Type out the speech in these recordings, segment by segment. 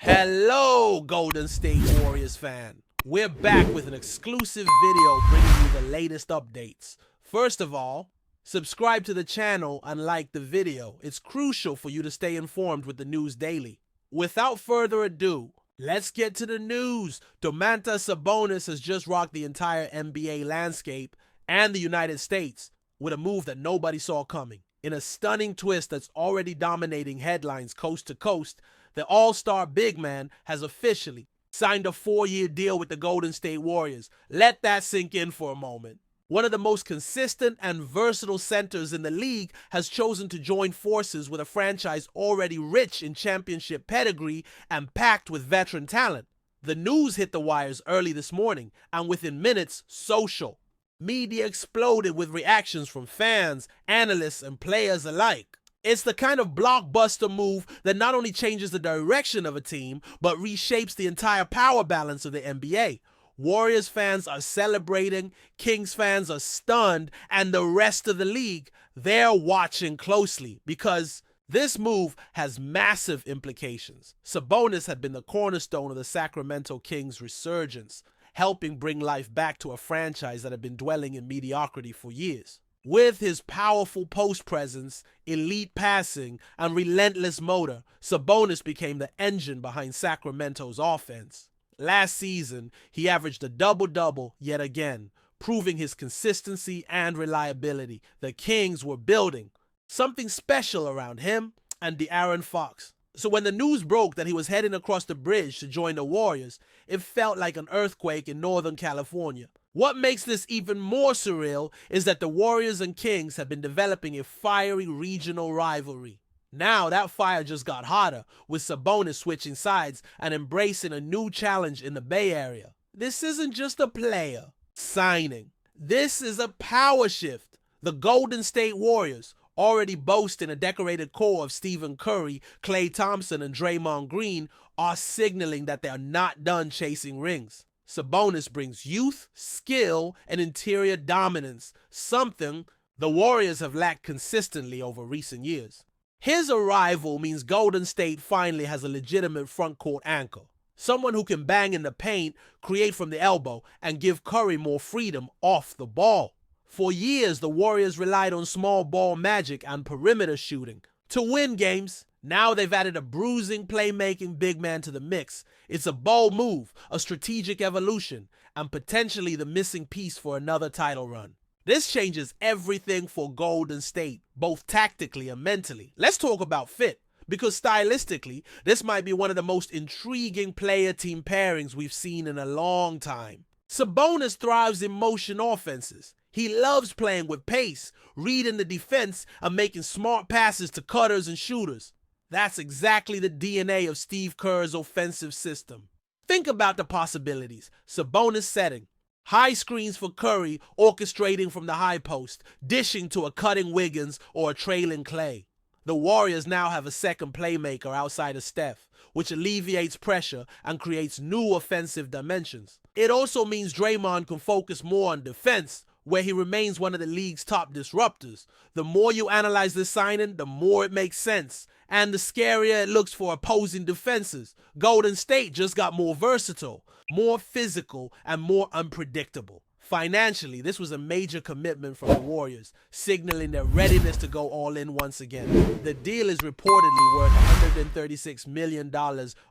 Hello, Golden State Warriors fan. We're back with an exclusive video bringing you the latest updates. First of all, subscribe to the channel and like the video. It's crucial for you to stay informed with the news daily. Without further ado, let's get to the news. Domantas SABONIS has just rocked the entire NBA landscape and the United States with a move that nobody saw coming. In a stunning twist that's already dominating headlines coast to coast, the all-star big man has officially signed a 4-year deal with the Golden State Warriors. Let that sink in for a moment. One of the most consistent and versatile centers in the league has chosen to join forces with a franchise already rich in championship pedigree and packed with veteran talent. The news hit the wires early this morning, and within minutes, social media exploded with reactions from fans, analysts, and players alike. It's the kind of blockbuster move that not only changes the direction of a team, but reshapes the entire power balance of the NBA. Warriors fans are celebrating, Kings fans are stunned, and the rest of the league, they're watching closely because this move has massive implications. Sabonis had been the cornerstone of the Sacramento Kings' resurgence, helping bring life back to a franchise that had been dwelling in mediocrity for years. With his powerful post presence, elite passing, and relentless motor, Sabonis became the engine behind Sacramento's offense. Last season, he averaged a double-double yet again, proving his consistency and reliability. The Kings were building something special around him and De'Aaron Fox. So when the news broke that he was heading across the bridge to join the Warriors, it felt like an earthquake in Northern California. What makes this even more surreal is that the Warriors and Kings have been developing a fiery regional rivalry. Now that fire just got hotter, with Sabonis switching sides and embracing a new challenge in the Bay Area. This isn't just a player signing. This is a power shift. The Golden State Warriors, already boasting a decorated core of Stephen Curry, Klay Thompson, and Draymond Green, are signaling that they are not done chasing rings. Sabonis brings youth, skill, and interior dominance, something the Warriors have lacked consistently over recent years. His arrival means Golden State finally has a legitimate frontcourt anchor, someone who can bang in the paint, create from the elbow, and give Curry more freedom off the ball. For years, the Warriors relied on small ball magic and perimeter shooting to win games. Now they've added a bruising, playmaking big man to the mix. It's a bold move, a strategic evolution, and potentially the missing piece for another title run. This changes everything for Golden State, both tactically and mentally. Let's talk about fit, because stylistically, this might be one of the most intriguing player-team pairings we've seen in a long time. Sabonis thrives in motion offenses. He loves playing with pace, reading the defense, and making smart passes to cutters and shooters. That's exactly the DNA of Steve Kerr's offensive system. Think about the possibilities. Sabonis setting, high screens for Curry, orchestrating from the high post, dishing to a cutting Wiggins or a trailing Klay. The Warriors now have a second playmaker outside of Steph, which alleviates pressure and creates new offensive dimensions. It also means Draymond can focus more on defense, where he remains one of the league's top disruptors. The more you analyze this signing, the more it makes sense, and the scarier it looks for opposing defenses. Golden State just got more versatile, more physical, and more unpredictable. Financially, this was a major commitment from the Warriors, signaling their readiness to go all in once again. The deal is reportedly worth $136 million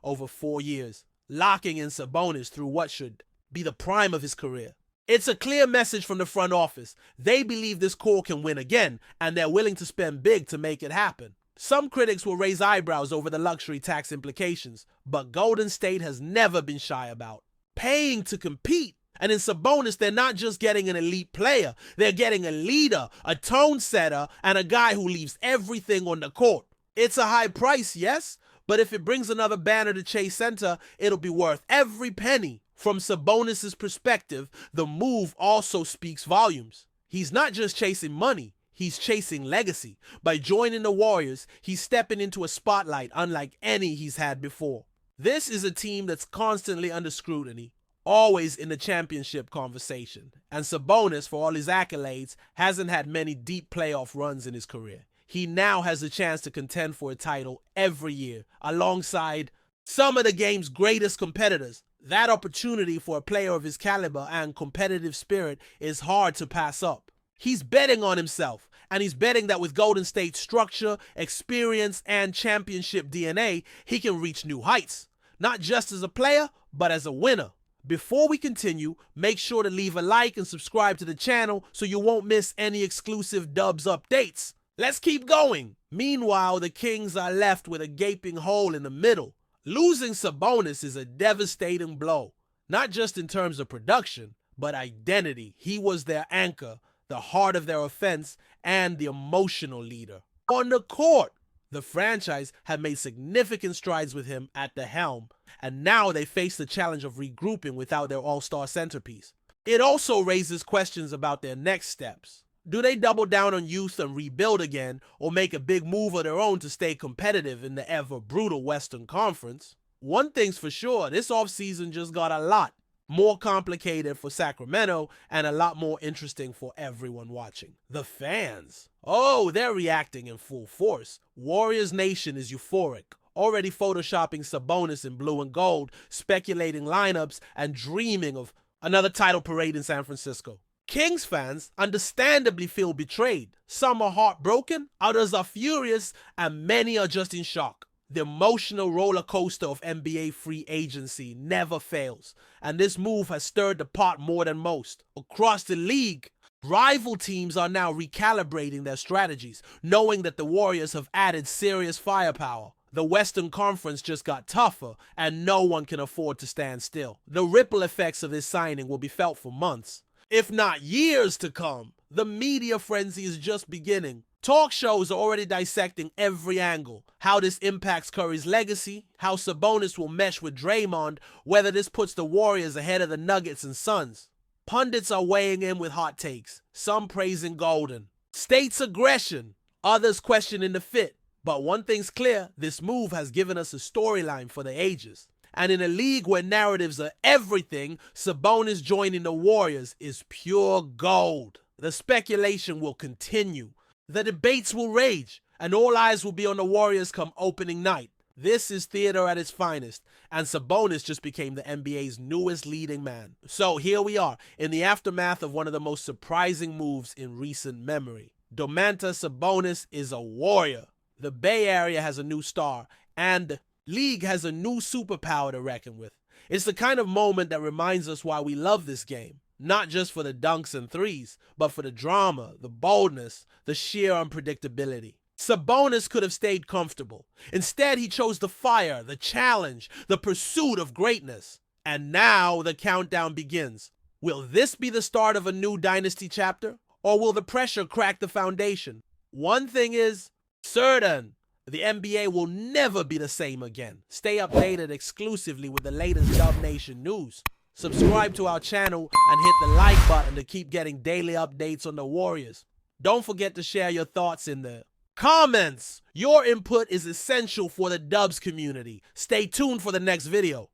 over 4 years, locking in Sabonis through what should be the prime of his career. It's a clear message from the front office. They believe this core can win again, and they're willing to spend big to make it happen. Some critics will raise eyebrows over the luxury tax implications, but Golden State has never been shy about paying to compete. And in Sabonis, they're not just getting an elite player, they're getting a leader, a tone setter, and a guy who leaves everything on the court. It's a high price, yes, but if it brings another banner to Chase Center, it'll be worth every penny. From Sabonis' perspective, the move also speaks volumes. He's not just chasing money, he's chasing legacy. By joining the Warriors, he's stepping into a spotlight unlike any he's had before. This is a team that's constantly under scrutiny, always in the championship conversation. And Sabonis, for all his accolades, hasn't had many deep playoff runs in his career. He now has a chance to contend for a title every year, alongside some of the game's greatest competitors. That opportunity for a player of his caliber and competitive spirit is hard to pass up. He's betting on himself, and he's betting that with Golden State's structure, experience, and championship DNA, he can reach new heights, not just as a player, but as a winner. Before we continue, make sure to leave a like and subscribe to the channel so you won't miss any exclusive Dubs updates. Let's keep going. Meanwhile, the Kings are left with a gaping hole in the middle. Losing Sabonis is a devastating blow, not just in terms of production, but identity. He was their anchor, the heart of their offense, and the emotional leader. On the court, the franchise had made significant strides with him at the helm, and now they face the challenge of regrouping without their all-star centerpiece. It also raises questions about their next steps. Do they double down on youth and rebuild again, or make a big move of their own to stay competitive in the ever-brutal Western Conference? One thing's for sure, this offseason just got a lot more complicated for Sacramento and a lot more interesting for everyone watching. The fans. Oh, they're reacting in full force. Warriors Nation is euphoric, already photoshopping Sabonis in blue and gold, speculating lineups, and dreaming of another title parade in San Francisco. Kings fans understandably feel betrayed. Some are heartbroken, others are furious, and many are just in shock. The emotional roller coaster of NBA free agency never fails, and this move has stirred the pot more than most. Across the league, rival teams are now recalibrating their strategies, knowing that the Warriors have added serious firepower. The Western Conference just got tougher, and no one can afford to stand still. The ripple effects of this signing will be felt for months, if not years to come. The media frenzy is just beginning. Talk shows are already dissecting every angle. How this impacts Curry's legacy, how Sabonis will mesh with Draymond, whether this puts the Warriors ahead of the Nuggets and Suns. Pundits are weighing in with hot takes, some praising Golden State's aggression, others questioning the fit. But one thing's clear, this move has given us a storyline for the ages. And in a league where narratives are everything, Sabonis joining the Warriors is pure gold. The speculation will continue. The debates will rage, and all eyes will be on the Warriors come opening night. This is theater at its finest, and Sabonis just became the NBA's newest leading man. So here we are, in the aftermath of one of the most surprising moves in recent memory. Domantas Sabonis is a warrior. The Bay Area has a new star, and the league has a new superpower to reckon with. It's the kind of moment that reminds us why we love this game. Not just for the dunks and threes, but for the drama, the boldness, the sheer unpredictability. Sabonis could have stayed comfortable. Instead, he chose the fire, the challenge, the pursuit of greatness. And now the countdown begins. Will this be the start of a new dynasty chapter? Or will the pressure crack the foundation? One thing is certain. The NBA will never be the same again. Stay updated exclusively with the latest Dub Nation news. Subscribe to our channel and hit the like button to keep getting daily updates on the Warriors. Don't forget to share your thoughts in the comments. Your input is essential for the Dubs community. Stay tuned for the next video.